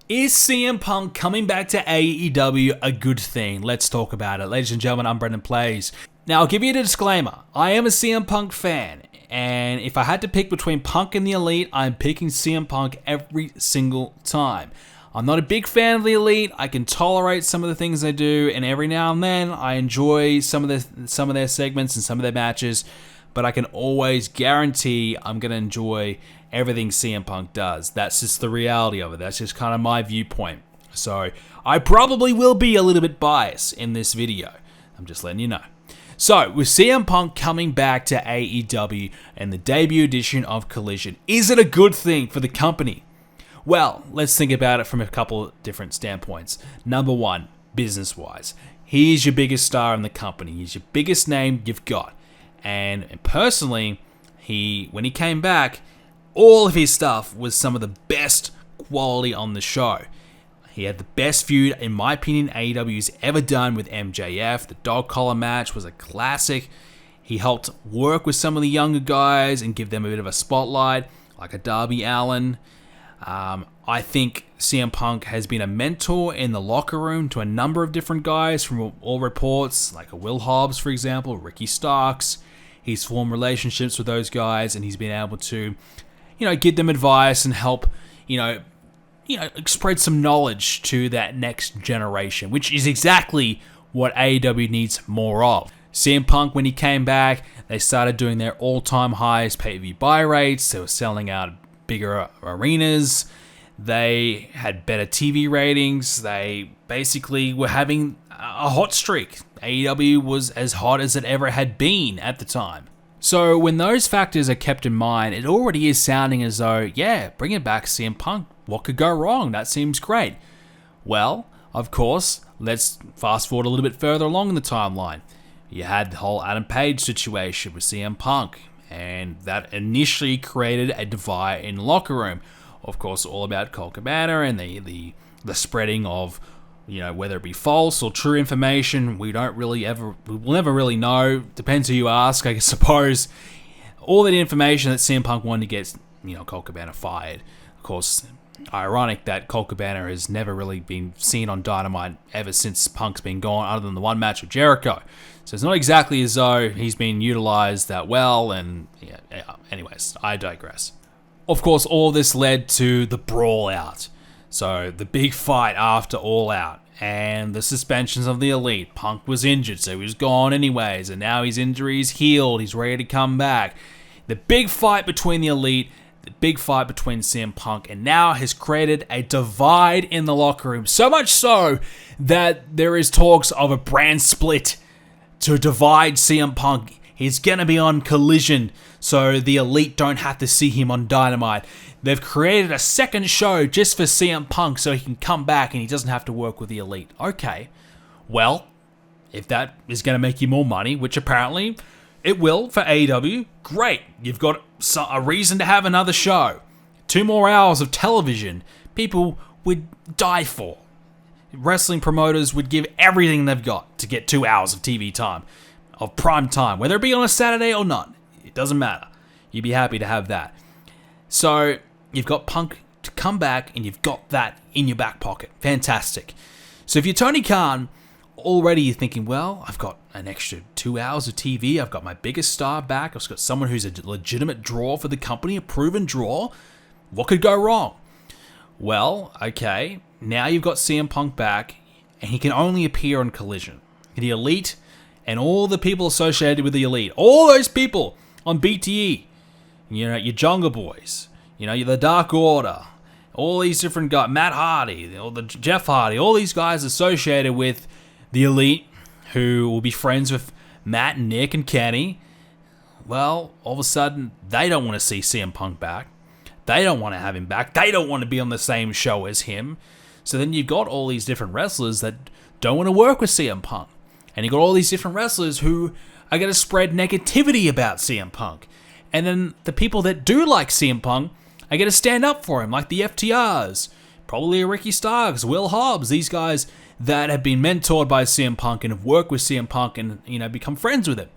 Is CM Punk coming back to AEW a good thing? Let's talk about it. Ladies and gentlemen, I'm Brendan Plays. Now, I'll give you a disclaimer. I am a CM Punk fan, and if I had to pick between Punk and the Elite, I'm picking CM Punk every single time. I'm not a big fan of the Elite. I can tolerate some of the things they do, and every now and then I enjoy some of their segments and some of their matches, but I can always guarantee I'm going to enjoy everything CM Punk does. That's just the reality of it. That's just kind of my viewpoint. So I probably will be a little bit biased in this video. I'm just letting you know. So with CM Punk coming back to AEW and the debut edition of Collision, is it a good thing for the company? Well, let's think about it from a couple of different standpoints. Number one, business-wise. He's your biggest star in the company. He's your biggest name you've got. And personally, when he came back, all of his stuff was some of the best quality on the show. He had the best feud, in my opinion, AEW's ever done with MJF. The dog collar match was a classic. He helped work with some of the younger guys and give them a bit of a spotlight, like a Darby Allin. I think CM Punk has been a mentor in the locker room to a number of different guys from all reports, like a Will Hobbs, for example, Ricky Starks. He's formed relationships with those guys, and he's been able to give them advice and help, spread some knowledge to that next generation, which is exactly what AEW needs more of. CM Punk, when he came back, they started doing their all-time highest pay-per-view buy rates. They were selling out bigger arenas. They had better TV ratings. They basically were having a hot streak. AEW was as hot as it ever had been at the time. So when those factors are kept in mind, it already is sounding as though, yeah, bring it back, CM Punk. What could go wrong? That seems great. Well, of course, let's fast forward a little bit further along in the timeline. You had the whole Adam Page situation with CM Punk, and that initially created a divide in the locker room. Of course, all about Colt Cabana and the spreading of, whether it be false or true information, we will never really know. Depends who you ask, I suppose. All that information that CM Punk wanted to get, Colt Cabana fired. Of course, ironic that Colt Cabana has never really been seen on Dynamite ever since Punk's been gone, other than the one match with Jericho. So it's not exactly as though he's been utilized that well, and anyways, I digress. Of course, all this led to the Brawl Out. So the big fight after All Out and the suspensions of the Elite. Punk was injured, so he was gone anyways, and now his injury is healed. He's ready to come back. The big fight between the Elite, the big fight between CM Punk, and now has created a divide in the locker room. So much so that there is talks of a brand split to divide CM Punk. He's going to be on Collision, so the Elite don't have to see him on Dynamite. They've created a second show just for CM Punk so he can come back and he doesn't have to work with the Elite. Okay, well, if that is going to make you more money, which apparently it will for AEW, great. You've got a reason to have another show. 2 more hours of television people would die for. Wrestling promoters would give everything they've got to get 2 hours of TV time, of prime time, whether it be on a Saturday or not. It doesn't matter. You'd be happy to have that. So you've got Punk to come back, and you've got that in your back pocket. Fantastic. So if you're Tony Khan, already you're thinking, well, I've got an extra 2 hours of TV. I've got my biggest star back. I've got someone who's a legitimate draw for the company, a proven draw. What could go wrong? Well, okay, now you've got CM Punk back, and he can only appear on Collision. The Elite and all the people associated with the Elite, all those people on BTE, your Jungle Boys, you're the Dark Order, all these different guys, Matt Hardy, or the Jeff Hardy, all these guys associated with the Elite who will be friends with Matt and Nick and Kenny. Well, all of a sudden, they don't want to see CM Punk back. They don't want to have him back. They don't want to be on the same show as him. So then you've got all these different wrestlers that don't want to work with CM Punk. And you've got all these different wrestlers who are going to spread negativity about CM Punk. And then the people that do like CM Punk are going to stand up for him, like the FTRs, probably Ricky Starks, Will Hobbs, these guys that have been mentored by CM Punk and have worked with CM Punk and, become friends with him.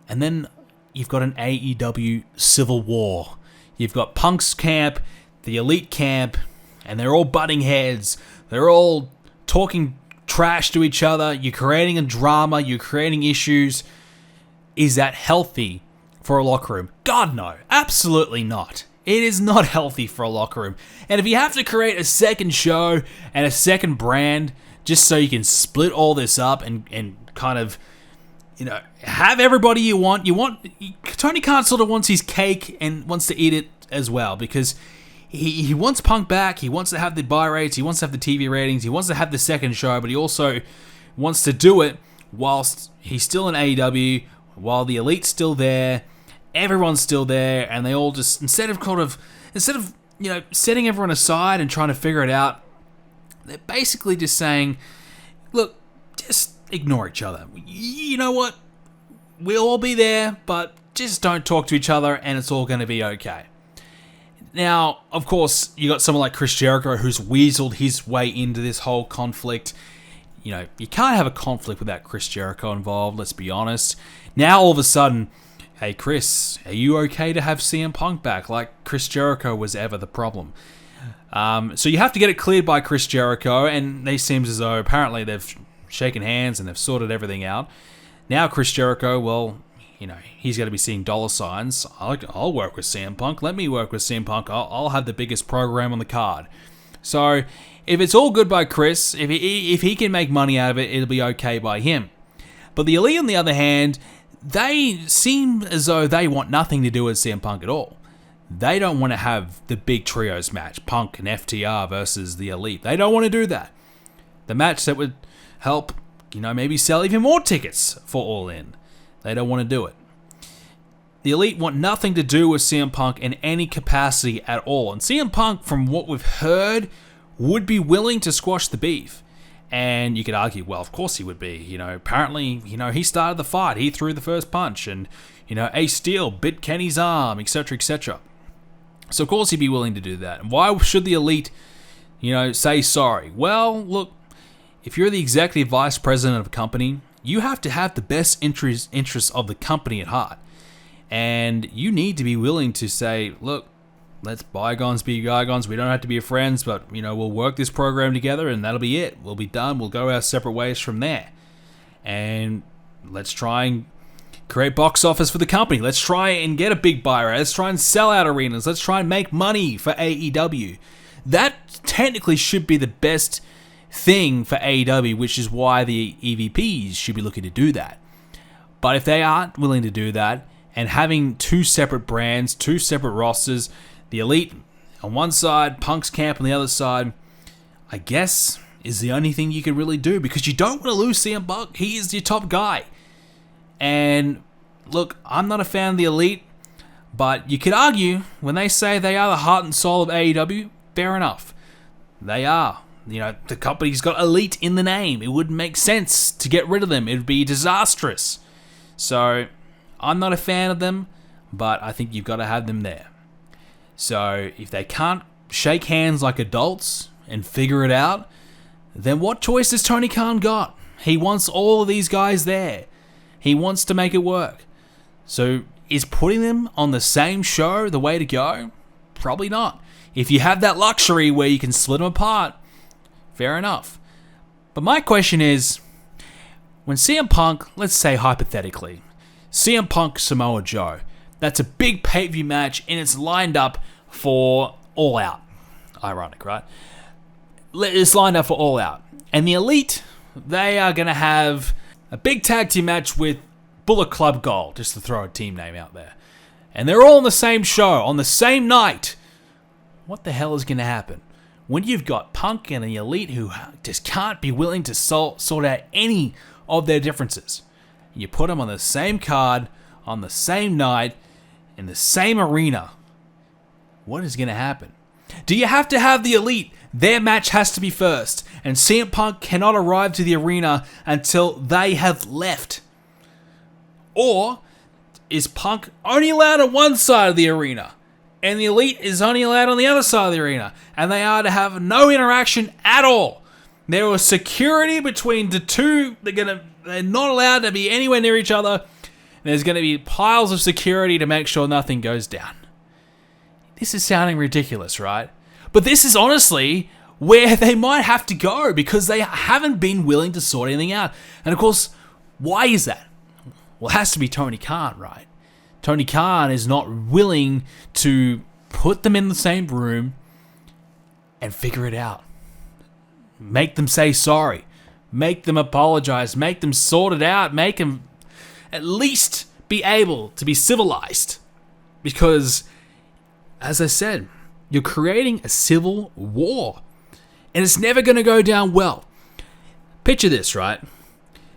And then you've got an AEW Civil War. You've got Punk's camp, the Elite camp, and they're all butting heads. They're all talking trash to each other. You're creating a drama. You're creating issues. Is that healthy for a locker room? God, no. Absolutely not. It is not healthy for a locker room. And if you have to create a second show and a second brand just so you can split all this up and kind of, have everybody you want. Tony Khan sort of wants his cake and wants to eat it as well, because he wants Punk back. He wants to have the buy rates. He wants to have the TV ratings. He wants to have the second show, but he also wants to do it whilst he's still in AEW, while the Elite's still there. Everyone's still there, and they all just, instead of setting everyone aside and trying to figure it out, they're basically just saying, look, just ignore each other. You know what? We'll all be there, but just don't talk to each other, and it's all going to be okay. Now, of course, you got someone like Chris Jericho who's weaseled his way into this whole conflict. You can't have a conflict without Chris Jericho involved, let's be honest. Now, all of a sudden, hey, Chris, are you okay to have CM Punk back? Like Chris Jericho was ever the problem. So you have to get it cleared by Chris Jericho, and they seems as though apparently they've shaken hands and they've sorted everything out. Now Chris Jericho, well, he's got to be seeing dollar signs. I'll work with CM Punk. Let me work with CM Punk. I'll have the biggest program on the card. So if it's all good by Chris, if he can make money out of it, it'll be okay by him. But the Elite, on the other hand, they seem as though they want nothing to do with CM Punk at all. They don't want to have the big trios match, Punk and FTR versus the Elite. They don't want to do that. The match that would help, maybe sell even more tickets for All In. They don't want to do it. The Elite want nothing to do with CM Punk in any capacity at all. And CM Punk, from what we've heard, would be willing to squash the beef. And you could argue, well, of course he would be. Apparently, he started the fight. He threw the first punch. And, Ace Steel bit Kenny's arm, etc., etc. So, of course, he'd be willing to do that. And why should the Elite, say sorry? Well, look, if you're the executive vice president of a company, you have to have the best interests of the company at heart. And you need to be willing to say, look, let's bygones be bygones. We don't have to be friends, but, we'll work this program together and that'll be it. We'll be done. We'll go our separate ways from there. And let's try and create box office for the company. Let's try and get a big buy rate. Let's try and sell out arenas. Let's try and make money for AEW. That technically should be the best thing for AEW, which is why the EVPs should be looking to do that. But if they aren't willing to do that, and having two separate brands, two separate rosters, the Elite on one side, Punk's camp on the other side, I guess is the only thing you can really do, because you don't want to lose CM Punk. He is your top guy. And look, I'm not a fan of the Elite, but you could argue when they say they are the heart and soul of AEW, fair enough. They are. The company's got Elite in the name. It wouldn't make sense to get rid of them. It would be disastrous. So I'm not a fan of them, but I think you've got to have them there. So if they can't shake hands like adults and figure it out, then what choice has Tony Khan got? He wants all of these guys there. He wants to make it work. So is putting them on the same show the way to go? Probably not. If you have that luxury where you can split them apart, fair enough. But my question is, when CM Punk, let's say hypothetically, CM Punk Samoa Joe, that's a big pay-per-view match and it's lined up for All Out. Ironic, right? It's lined up for All Out. And the Elite, they are going to have a big tag team match with Bullet Club Gold, just to throw a team name out there. And they're all on the same show, on the same night. What the hell is going to happen? When you've got Punk and the Elite who just can't be willing to sort out any of their differences. You put them on the same card, on the same night, in the same arena. What is going to happen? Do you have to have the Elite? Their match has to be first, and CM Punk cannot arrive to the arena until they have left. Or is Punk only allowed on one side of the arena, and the Elite is only allowed on the other side of the arena, and they are to have no interaction at all? There was security between the two. They're not allowed to be anywhere near each other. There's going to be piles of security to make sure nothing goes down. This is sounding ridiculous, right? But this is honestly where they might have to go because they haven't been willing to sort anything out. And of course, why is that? Well, it has to be Tony Khan, right? Tony Khan is not willing to put them in the same room and figure it out. Make them say sorry. Make them apologize. Make them sort it out. Make them at least be able to be civilized. Because, as I said, you're creating a civil war. And it's never going to go down well. Picture this, right?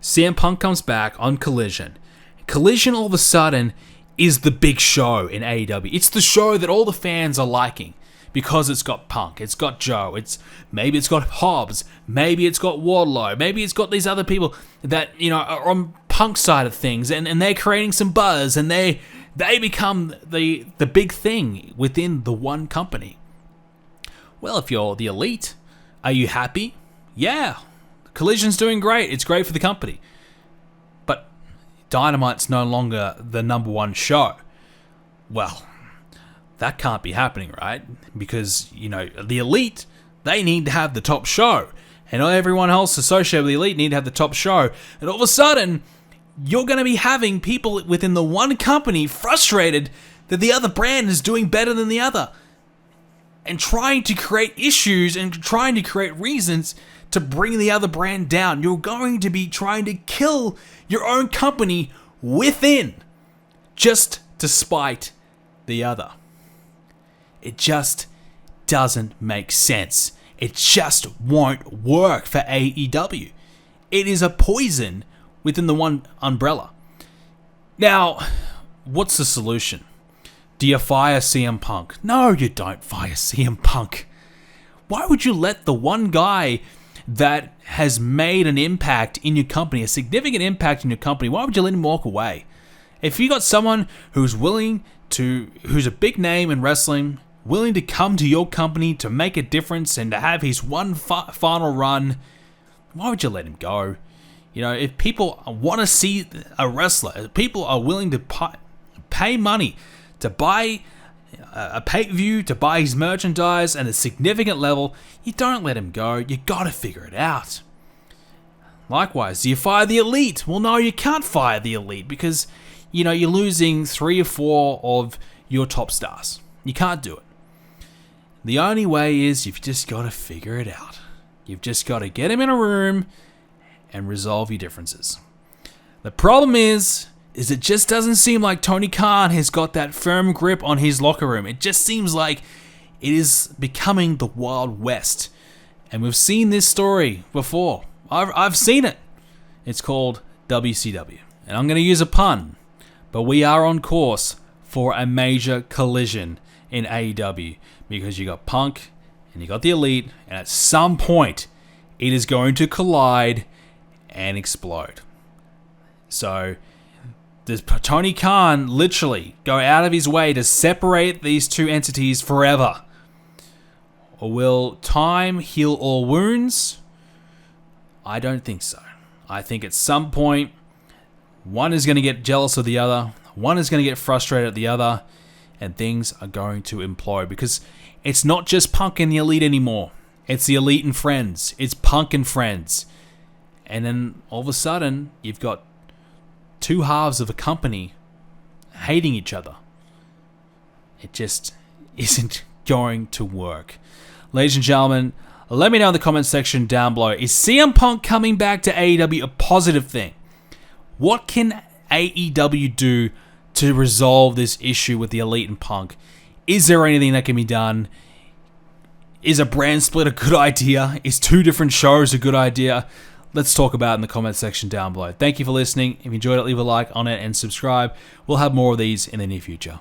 CM Punk comes back on Collision. Collision all of a sudden is the big show in AEW. It's the show that all the fans are liking because it's got Punk, it's got Joe, maybe it's got Hobbs, maybe it's got Wardlow, maybe it's got these other people that, you know, are on Punk's side of things, and they're creating some buzz, and they become the big thing within the one company. Well, if you're the Elite, are you happy? Yeah, Collision's doing great. It's great for the company. But Dynamite's no longer the number one show. Well, that can't be happening, right? Because, you know, the Elite, they need to have the top show. And everyone else associated with the Elite need to have the top show. And all of a sudden, you're going to be having people within the one company frustrated that the other brand is doing better than the other. And trying to create issues and trying to create reasons to bring the other brand down. You're going to be trying to kill your own company within just to spite the other. It just doesn't make sense. It just won't work for AEW. It is a poison within the one umbrella. Now, what's the solution? Do you fire CM Punk? No, you don't fire CM Punk. Why would you let the one guy that has made an impact in your company, a significant impact in your company, why would you let him walk away? If you got someone who's who's a big name in wrestling, willing to come to your company to make a difference and to have his one final run, why would you let him go? You know, if people want to see a wrestler, if people are willing to pay money to buy a pay-per-view, to buy his merchandise at a significant level, you don't let him go. You got to figure it out. Likewise, do you fire the Elite? Well, no, you can't fire the Elite because, you know, you're losing 3 or 4 of your top stars. You can't do it. The only way is you've just got to figure it out. You've just got to get him in a room and resolve your differences. The problem is it just doesn't seem like Tony Khan has got that firm grip on his locker room. It just seems like it is becoming the Wild West. And we've seen this story before. I've seen it. It's called WCW. And I'm going to use a pun, but we are on course for a major collision in AEW because you got Punk and you got the Elite, and at some point it is going to collide and explode. So does Tony Khan literally go out of his way to separate these two entities forever? Or will time heal all wounds? I don't think so. I think at some point, one is going to get jealous of the other, one is going to get frustrated at the other, and things are going to implode because it's not just Punk and the Elite anymore. It's the Elite and friends. It's Punk and friends. And then all of a sudden, you've got two halves of a company hating each other. It just isn't going to work. Ladies and gentlemen, let me know in the comment section down below. Is CM Punk coming back to AEW a positive thing? What can AEW do to resolve this issue with the Elite and Punk? Is there anything that can be done? Is a brand split a good idea? Is 2 different shows a good idea? Let's talk about it in the comment section down below. Thank you for listening. If you enjoyed it, leave a like on it and subscribe. We'll have more of these in the near future.